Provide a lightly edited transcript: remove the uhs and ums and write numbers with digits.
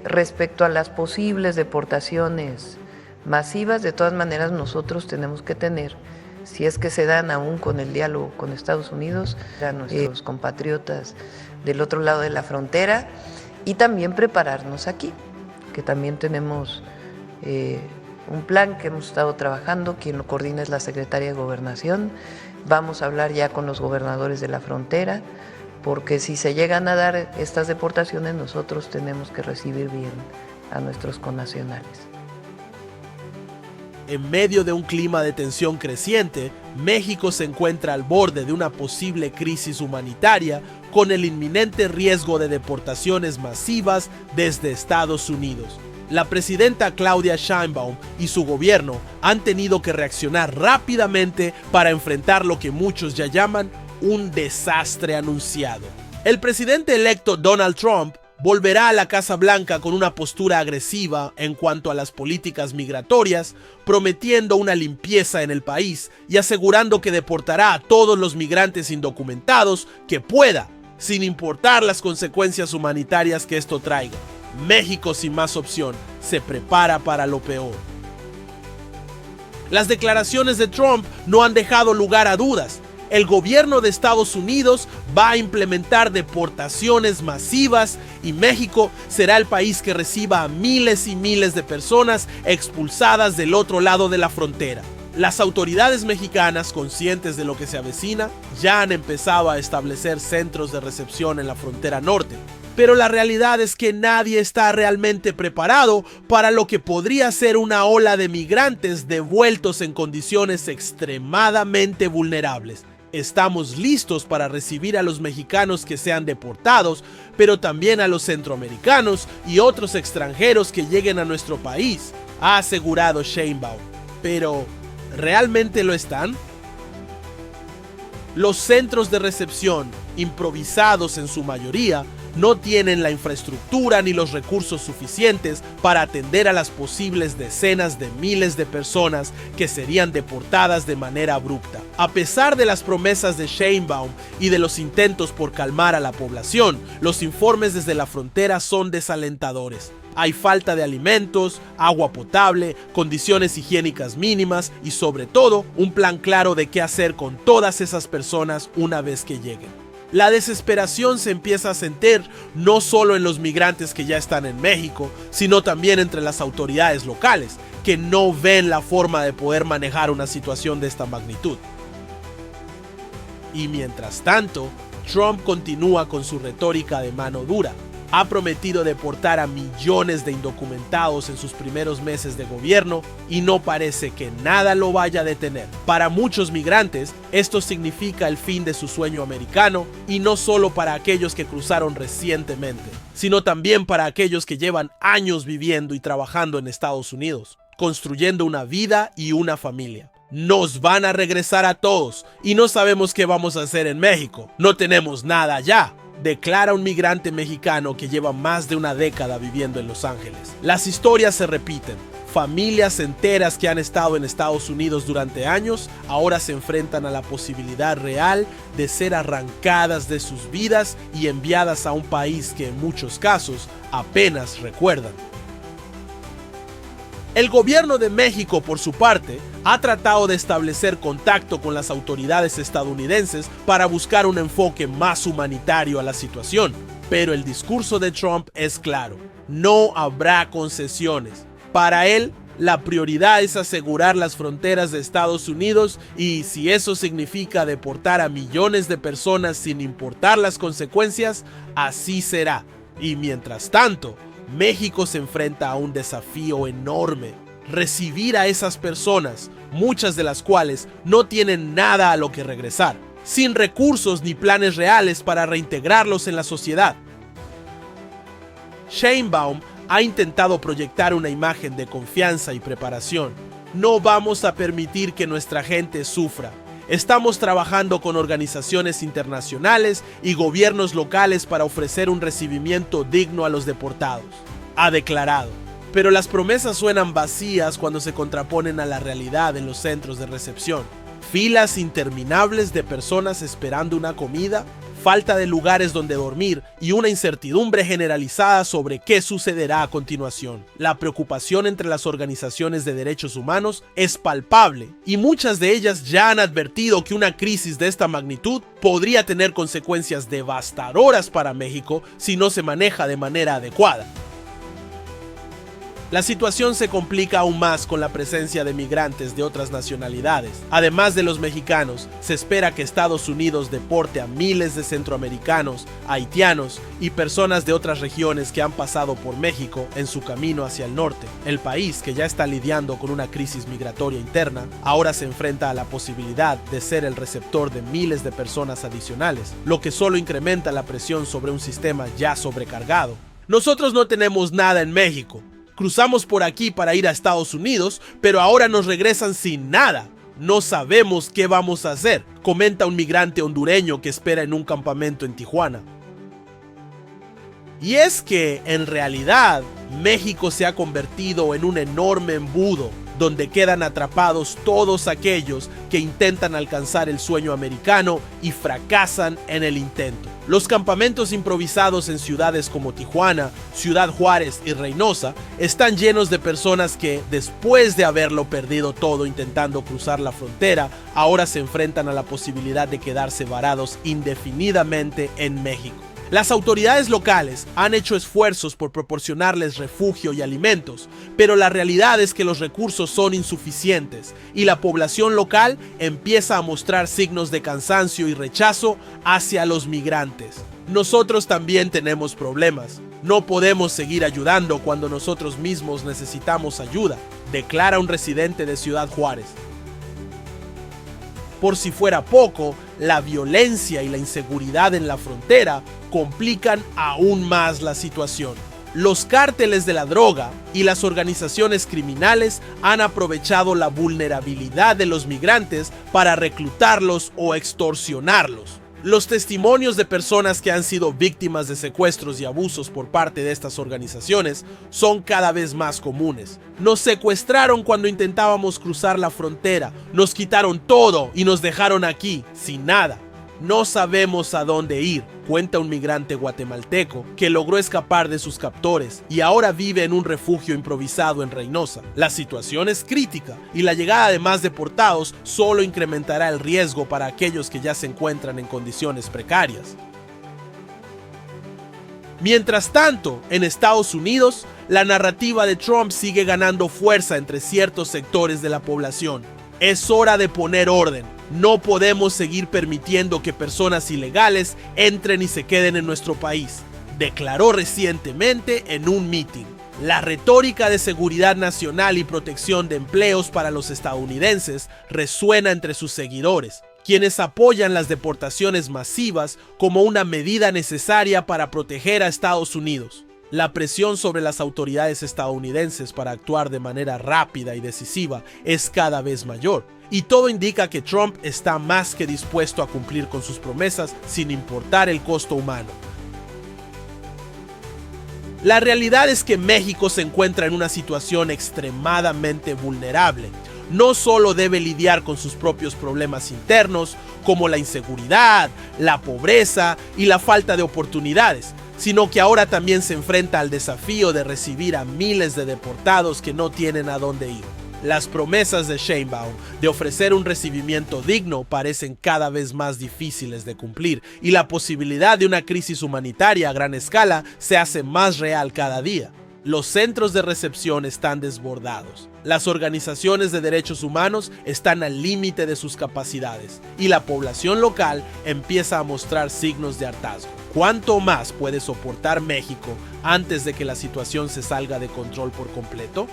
Respecto a las posibles deportaciones masivas, de todas maneras nosotros tenemos que tener, si es que se dan aún con el diálogo con Estados Unidos, a nuestros compatriotas del otro lado de la frontera, y también prepararnos aquí, que también tenemos un plan que hemos estado trabajando. Quien lo coordina es la Secretaría de Gobernación. Vamos a hablar ya con los gobernadores de la frontera, porque si se llegan a dar estas deportaciones, nosotros tenemos que recibir bien a nuestros connacionales. En medio de un clima de tensión creciente, México se encuentra al borde de una posible crisis humanitaria con el inminente riesgo de deportaciones masivas desde Estados Unidos. La presidenta Claudia Sheinbaum y su gobierno han tenido que reaccionar rápidamente para enfrentar lo que muchos ya llaman un desastre anunciado. El presidente electo Donald Trump volverá a la Casa Blanca con una postura agresiva en cuanto a las políticas migratorias, prometiendo una limpieza en el país y asegurando que deportará a todos los migrantes indocumentados que pueda, sin importar las consecuencias humanitarias que esto traiga. México, sin más opción, se prepara para lo peor. Las declaraciones de Trump no han dejado lugar a dudas. El gobierno de Estados Unidos va a implementar deportaciones masivas y México será el país que reciba a miles y miles de personas expulsadas del otro lado de la frontera. Las autoridades mexicanas, conscientes de lo que se avecina, ya han empezado a establecer centros de recepción en la frontera norte. Pero la realidad es que nadie está realmente preparado para lo que podría ser una ola de migrantes devueltos en condiciones extremadamente vulnerables. Estamos listos para recibir a los mexicanos que sean deportados, pero también a los centroamericanos y otros extranjeros que lleguen a nuestro país, ha asegurado Sheinbaum. Pero, ¿realmente lo están? Los centros de recepción, improvisados en su mayoría, no tienen la infraestructura ni los recursos suficientes para atender a las posibles decenas de miles de personas que serían deportadas de manera abrupta. A pesar de las promesas de Sheinbaum y de los intentos por calmar a la población, los informes desde la frontera son desalentadores. Hay falta de alimentos, agua potable, condiciones higiénicas mínimas y sobre todo un plan claro de qué hacer con todas esas personas una vez que lleguen. La desesperación se empieza a sentir no solo en los migrantes que ya están en México, sino también entre las autoridades locales, que no ven la forma de poder manejar una situación de esta magnitud. Y mientras tanto, Trump continúa con su retórica de mano dura. Ha prometido deportar a millones de indocumentados en sus primeros meses de gobierno y no parece que nada lo vaya a detener. Para muchos migrantes, esto significa el fin de su sueño americano y no solo para aquellos que cruzaron recientemente, sino también para aquellos que llevan años viviendo y trabajando en Estados Unidos, construyendo una vida y una familia. Nos van a regresar a todos y no sabemos qué vamos a hacer en México. No tenemos nada allá, declara un migrante mexicano que lleva más de una década viviendo en Los Ángeles. Las historias se repiten. Familias enteras que han estado en Estados Unidos durante años ahora se enfrentan a la posibilidad real de ser arrancadas de sus vidas y enviadas a un país que en muchos casos apenas recuerdan. El gobierno de México, por su parte, ha tratado de establecer contacto con las autoridades estadounidenses para buscar un enfoque más humanitario a la situación. Pero el discurso de Trump es claro: no habrá concesiones. Para él, la prioridad es asegurar las fronteras de Estados Unidos y si eso significa deportar a millones de personas sin importar las consecuencias, así será. Y mientras tanto, México se enfrenta a un desafío enorme: recibir a esas personas, muchas de las cuales no tienen nada a lo que regresar, sin recursos ni planes reales para reintegrarlos en la sociedad. Sheinbaum ha intentado proyectar una imagen de confianza y preparación. No vamos a permitir que nuestra gente sufra. Estamos trabajando con organizaciones internacionales y gobiernos locales para ofrecer un recibimiento digno a los deportados, ha declarado. Pero las promesas suenan vacías cuando se contraponen a la realidad en los centros de recepción. Filas interminables de personas esperando una comida, falta de lugares donde dormir y una incertidumbre generalizada sobre qué sucederá a continuación. La preocupación entre las organizaciones de derechos humanos es palpable y muchas de ellas ya han advertido que una crisis de esta magnitud podría tener consecuencias devastadoras para México si no se maneja de manera adecuada. La situación se complica aún más con la presencia de migrantes de otras nacionalidades. Además de los mexicanos, se espera que Estados Unidos deporte a miles de centroamericanos, haitianos y personas de otras regiones que han pasado por México en su camino hacia el norte. El país, que ya está lidiando con una crisis migratoria interna, ahora se enfrenta a la posibilidad de ser el receptor de miles de personas adicionales, lo que solo incrementa la presión sobre un sistema ya sobrecargado. Nosotros no tenemos nada en México. Cruzamos por aquí para ir a Estados Unidos, pero ahora nos regresan sin nada. No sabemos qué vamos a hacer, comenta un migrante hondureño que espera en un campamento en Tijuana. Y es que, en realidad, México se ha convertido en un enorme embudo donde quedan atrapados todos aquellos que intentan alcanzar el sueño americano y fracasan en el intento. Los campamentos improvisados en ciudades como Tijuana, Ciudad Juárez y Reynosa están llenos de personas que, después de haberlo perdido todo intentando cruzar la frontera, ahora se enfrentan a la posibilidad de quedarse varados indefinidamente en México. Las autoridades locales han hecho esfuerzos por proporcionarles refugio y alimentos, pero la realidad es que los recursos son insuficientes y la población local empieza a mostrar signos de cansancio y rechazo hacia los migrantes. Nosotros también tenemos problemas. No podemos seguir ayudando cuando nosotros mismos necesitamos ayuda, declara un residente de Ciudad Juárez. Por si fuera poco, la violencia y la inseguridad en la frontera complican aún más la situación. Los cárteles de la droga y las organizaciones criminales han aprovechado la vulnerabilidad de los migrantes para reclutarlos o extorsionarlos. Los testimonios de personas que han sido víctimas de secuestros y abusos por parte de estas organizaciones son cada vez más comunes. Nos secuestraron cuando intentábamos cruzar la frontera, nos quitaron todo y nos dejaron aquí, sin nada. No sabemos a dónde ir, cuenta un migrante guatemalteco que logró escapar de sus captores y ahora vive en un refugio improvisado en Reynosa. La situación es crítica y la llegada de más deportados solo incrementará el riesgo para aquellos que ya se encuentran en condiciones precarias. Mientras tanto, en Estados Unidos, la narrativa de Trump sigue ganando fuerza entre ciertos sectores de la población. Es hora de poner orden. No podemos seguir permitiendo que personas ilegales entren y se queden en nuestro país, declaró recientemente en un mitin. La retórica de seguridad nacional y protección de empleos para los estadounidenses resuena entre sus seguidores, quienes apoyan las deportaciones masivas como una medida necesaria para proteger a Estados Unidos. La presión sobre las autoridades estadounidenses para actuar de manera rápida y decisiva es cada vez mayor, y todo indica que Trump está más que dispuesto a cumplir con sus promesas sin importar el costo humano. La realidad es que México se encuentra en una situación extremadamente vulnerable. No solo debe lidiar con sus propios problemas internos, como la inseguridad, la pobreza y la falta de oportunidades, sino que ahora también se enfrenta al desafío de recibir a miles de deportados que no tienen a dónde ir. Las promesas de Sheinbaum de ofrecer un recibimiento digno parecen cada vez más difíciles de cumplir y la posibilidad de una crisis humanitaria a gran escala se hace más real cada día. Los centros de recepción están desbordados. Las organizaciones de derechos humanos están al límite de sus capacidades y la población local empieza a mostrar signos de hartazgo. ¿Cuánto más puede soportar México antes de que la situación se salga de control por completo?